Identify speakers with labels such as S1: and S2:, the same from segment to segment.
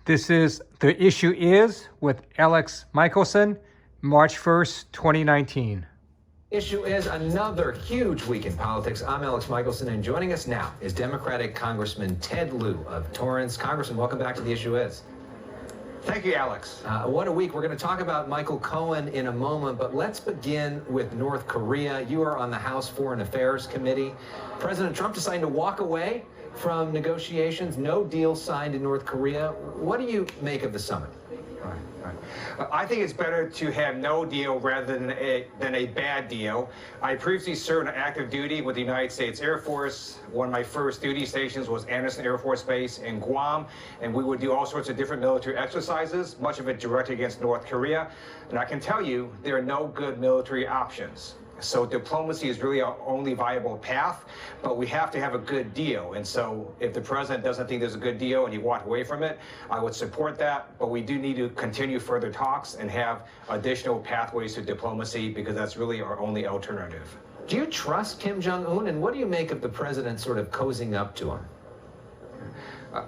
S1: This is The Issue Is with Elex Michaelson, March 1st, 2019.
S2: Issue is another huge week in politics. I'm Elex Michaelson, and joining us now is Democratic Congressman Ted Lieu of Torrance. Congressman, welcome back to The Issue Is.
S3: Thank you, Alex.
S2: What a week. We're going to talk about Michael Cohen in a moment, but let's begin with North Korea. You are on the House Foreign Affairs Committee. President Trump deciding to walk away from negotiations, no deal signed in North Korea. What do you make of the summit?
S3: I think it's better to have no deal rather than a bad deal. I previously served on active duty with the United States Air Force. One of my first duty stations was Anderson Air Force Base in Guam, and we would do all sorts of different military exercises, much of it directed against North Korea. And I can tell you, there are no good military options. So diplomacy is really our only viable path, but we have to have a good deal. And so if the president doesn't think there's a good deal and he walked away from it, I would support that. But we do need to continue further talks and have additional pathways to diplomacy, because that's really our only alternative.
S2: Do you trust Kim Jong-un, and what do you make of the president sort of cozying up to him?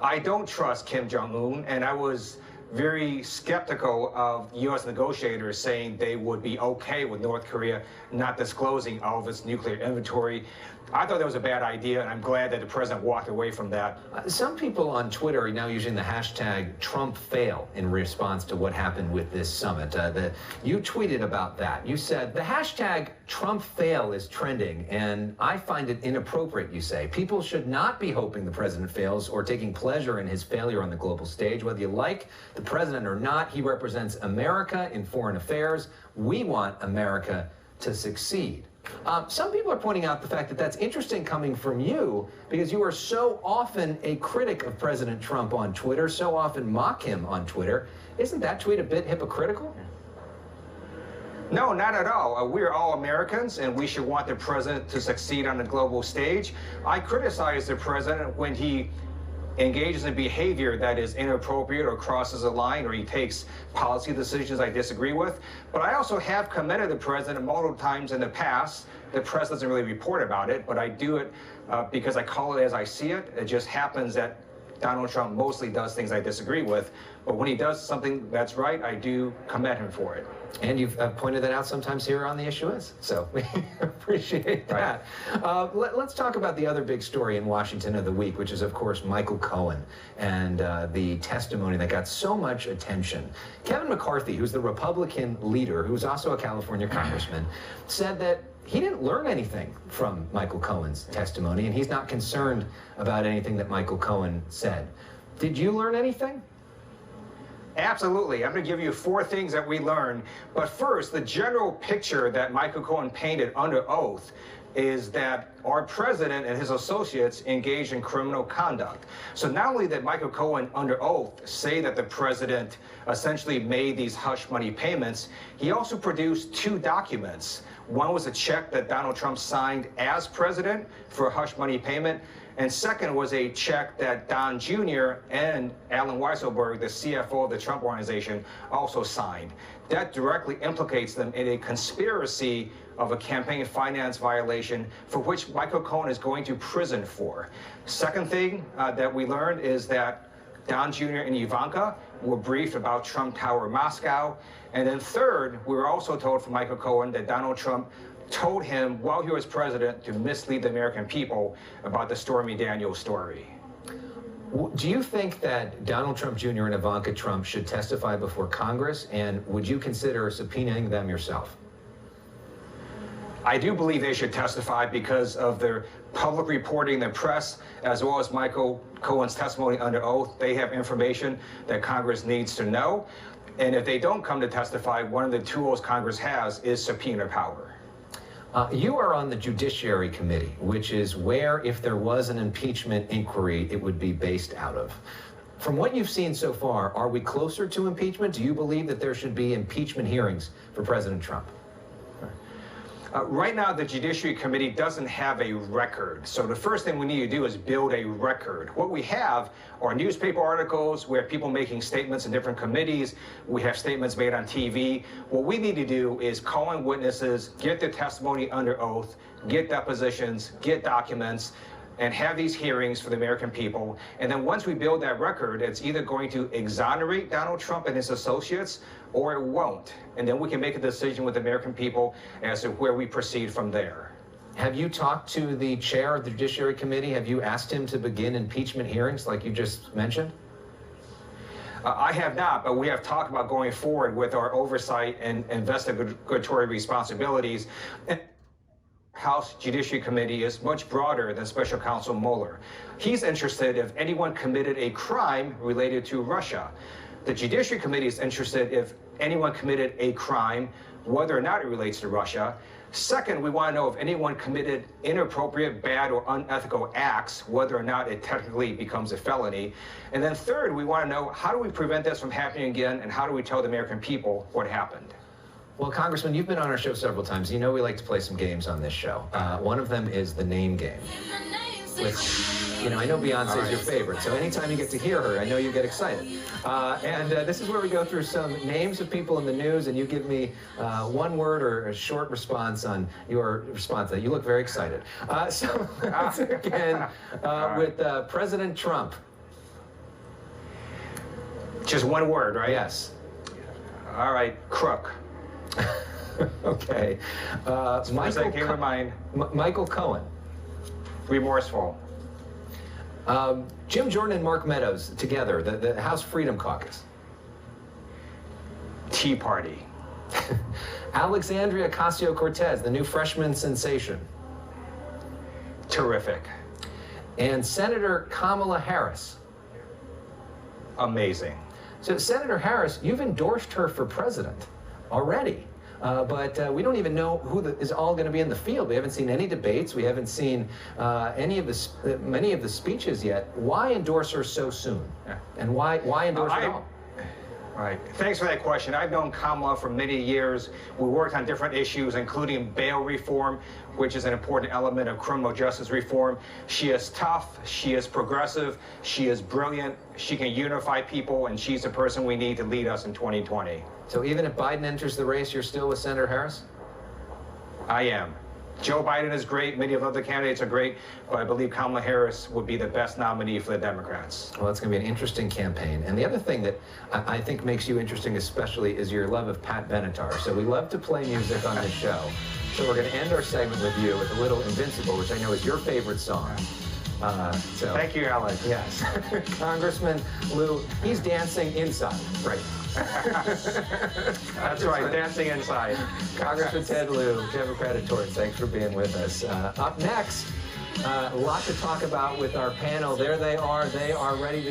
S3: I don't trust Kim Jong-un, and I was very skeptical of U.S. negotiators saying they would be okay with North Korea not disclosing all of its nuclear inventory. I thought that was a bad idea, and I'm glad that the president walked away from that.
S2: Some people on Twitter are now using the hashtag #TrumpFail in response to what happened with this summit. You tweeted about that. You said, the hashtag #TrumpFail is trending, and I find it inappropriate, you say. People should not be hoping the president fails or taking pleasure in his failure on the global stage. Whether you like the president or not, he represents America in foreign affairs. We want America to succeed. Some people are pointing out the fact that that's interesting coming from you, because you are so often a critic of President Trump on Twitter, so often mock him on Twitter. Isn't that tweet a bit hypocritical?
S3: No, not at all. We're all Americans, and we should want the president to succeed on the global stage. I criticize the president when he engages in behavior that is inappropriate or crosses a line, or he takes policy decisions I disagree with. But I also have commended the president multiple times in the past. The press doesn't really report about it, but I do it because I call it as I see it. It just happens that Donald Trump mostly does things I disagree with, but when he does something that's right, I do commend him for it.
S2: And you've pointed that out sometimes here on The Issue Is, so we appreciate that. Right. Let's talk about the other big story in Washington of the week, which is, of course, Michael Cohen and the testimony that got so much attention. Kevin McCarthy, who's the Republican leader, who's also a California congressman, said that he didn't learn anything from Michael Cohen's testimony, and he's not concerned about anything that Michael Cohen said. Did you learn anything?
S3: Absolutely. I'm going to give you 4 things that we learned. But first, the general picture that Michael Cohen painted under oath is that our president and his associates engaged in criminal conduct. So not only did Michael Cohen under oath say that the president essentially made these hush money payments, he also produced 2 documents. One was a check that Donald Trump signed as president for a hush money payment, and second was a check that Don Jr. and Alan Weisselberg, the CFO of the Trump Organization, also signed. That directly implicates them in a conspiracy of a campaign finance violation for which Michael Cohen is going to prison for. Second thing that we learned is that Don Jr. and Ivanka were briefed about Trump Tower Moscow. And then third, we were also told from Michael Cohen that Donald Trump told him while he was president to mislead the American people about the Stormy Daniels story.
S2: Do you think that Donald Trump Jr. and Ivanka Trump should testify before Congress, and would you consider subpoenaing them yourself?
S3: I do believe they should testify because of their public reporting in the press, as well as Michael Cohen's testimony under oath. They have information that Congress needs to know. And if they don't come to testify, one of the tools Congress has is subpoena power.
S2: You are on the Judiciary Committee, which is where, if there was an impeachment inquiry, it would be based out of. From what you've seen so far, are we closer to impeachment? Do you believe that there should be impeachment hearings for President Trump?
S3: Right now, the Judiciary Committee doesn't have a record. So the first thing we need to do is build a record. What we have are newspaper articles. We have people making statements in different committees. We have statements made on TV. What we need to do is call in witnesses, get the testimony under oath, get depositions, get documents, and have these hearings for the American people. And then once we build that record, it's either going to exonerate Donald Trump and his associates, or it won't. And then we can make a decision with the American people as to where we proceed from there.
S2: Have you talked to the chair of the Judiciary Committee? Have you asked him to begin impeachment hearings like you just mentioned?
S3: I have not, but we have talked about going forward with our oversight and investigatory responsibilities. And House Judiciary Committee is much broader than Special Counsel Mueller. He's interested if anyone committed a crime related to Russia. The Judiciary Committee is interested if anyone committed a crime, whether or not it relates to Russia. Second, we want to know if anyone committed inappropriate, bad, or unethical acts, whether or not it technically becomes a felony. And then third, we want to know, how do we prevent this from happening again, and how do we tell the American people what happened?
S2: Well, Congressman, you've been on our show several times. You know we like to play some games on this show. One of them is the name game, which, you know, I know Beyonce is your favorite, so anytime you get to hear her, I know you get excited. This is where we go through some names of people in the news, and you give me one word or a short response on your response. You look very excited. So let's begin with President Trump.
S3: Just one word, right?
S2: Yes.
S3: All right, crook.
S2: Okay.
S3: Michael came to mind.
S2: Michael Cohen.
S3: Remorseful.
S2: Jim Jordan and Mark Meadows together, the House Freedom Caucus.
S3: Tea Party.
S2: Alexandria Ocasio-Cortez, the new freshman sensation.
S3: Terrific.
S2: And Senator Kamala Harris.
S3: Amazing.
S2: So, Senator Harris, you've endorsed her for president already. But we don't even know who is all going to be in the field. We haven't seen any debates. We haven't seen many of the speeches yet. Why endorse her so soon? And why endorse her at all?
S3: Right. Thanks for that question. I've known Kamala for many years. We worked on different issues, including bail reform, which is an important element of criminal justice reform. She is tough. She is progressive. She is brilliant. She can unify people, and she's the person we need to lead us in 2020.
S2: So even if Biden enters the race, you're still with Senator Harris?
S3: I am. Joe Biden is great. Many of the other candidates are great, but I believe Kamala Harris would be the best nominee for the Democrats.
S2: Well, it's going to be an interesting campaign. And the other thing that I think makes you interesting especially is your love of Pat Benatar. So we love to play music on this show. So we're going to end our segment with you with a little Invincible, which I know is your favorite song.
S3: Thank you, Alex.
S2: Yes. Congressman Lieu, he's dancing inside. Right.
S3: That's right, dancing inside.
S2: Congressman Ted Lieu, Democrat of Torrance, thanks for being with us. Up next, a lot to talk about with our panel. There they are. They are ready to